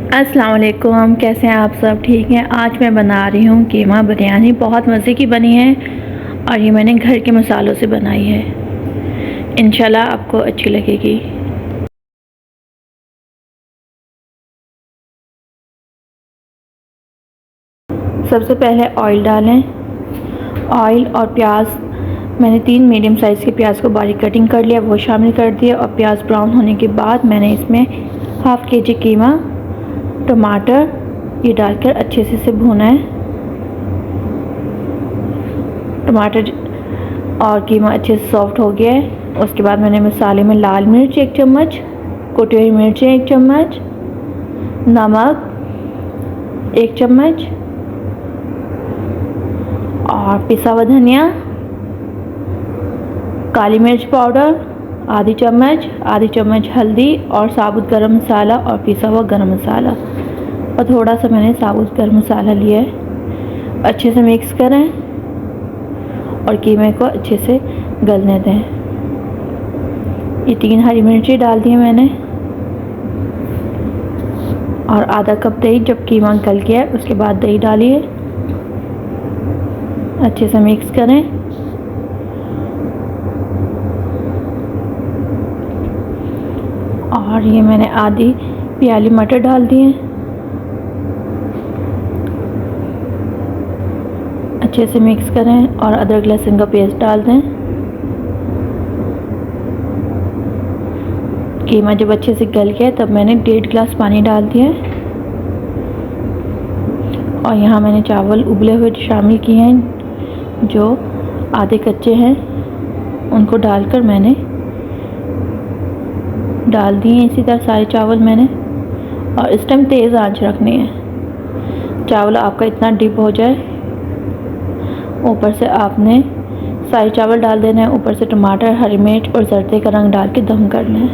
अस्सलाम वालेकुम, कैसे हैं आप सब? ठीक हैं। आज मैं बना रही हूँ कीमा बिरयानी। बहुत मज़े की बनी है और ये मैंने घर के मसालों से बनाई है। इंशाल्लाह आपको अच्छी लगेगी। सबसे पहले ऑयल डालें। ऑयल और प्याज, मैंने 3 मीडियम साइज़ के प्याज को बारीक कटिंग कर लिया, वो शामिल कर दिया। और प्याज ब्राउन होने के बाद मैंने इसमें हाफ़ केजी कीमा, टमाटर ये डालकर अच्छे से इसे भूना है। टमाटर और कीमा अच्छे से सॉफ्ट हो गया है। उसके बाद मैंने मसाले में लाल मिर्च 1 चम्मच, कुटी हुई मिर्चें 1 चम्मच, नमक 1 चम्मच और पिसा हुआ धनिया, काली मिर्च पाउडर आधी चम्मच हल्दी और साबुत गरम मसाला और पिसा हुआ गरम मसाला और थोड़ा सा मैंने साबुत गरम मसाला लिया है। अच्छे से मिक्स करें और कीमे को अच्छे से गलने दें। ये 3 हरी मिर्ची डाल दी मैंने और आधा कप दही। जब कीमा गल गया उसके बाद दही डालिए, अच्छे से मिक्स करें। और ये मैंने आधी प्याली मटर डाल दिए, अच्छे से मिक्स करें और अदरक लहसुन का पेस्ट डाल दें। कीमा जब अच्छे से गल गया तब मैंने 1.5 गिलास पानी डाल दिया और यहाँ मैंने चावल उबले हुए शामिल किए हैं, जो आधे कच्चे हैं उनको डालकर मैंने डाल दिए इसी तरह सारे चावल मैंने। और इस टाइम तेज़ आंच रखनी है। चावल आपका इतना डिप हो जाए, ऊपर से आपने सारे चावल डाल देना है, ऊपर से टमाटर, हरी मिर्च और जर्दे का रंग डाल के दम करना है।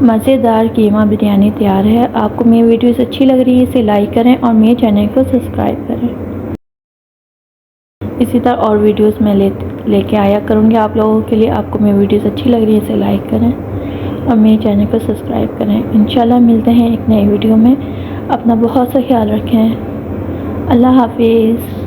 मज़ेदार कीमा बिरयानी तैयार है। आपको मेरी वीडियोस अच्छी लग रही है इसे लाइक करें और मेरे चैनल को सब्सक्राइब करें। इसी तरह और वीडियोस मैं लेके आया करूँगी आप लोगों के लिए। आपको मेरी वीडियोस अच्छी लग रही है इसे लाइक करें और मेरे चैनल को सब्सक्राइब करें। इंशाल्लाह मिलते हैं एक नई वीडियो में। अपना बहुत सा ख्याल रखें। अल्लाह हाफिज़।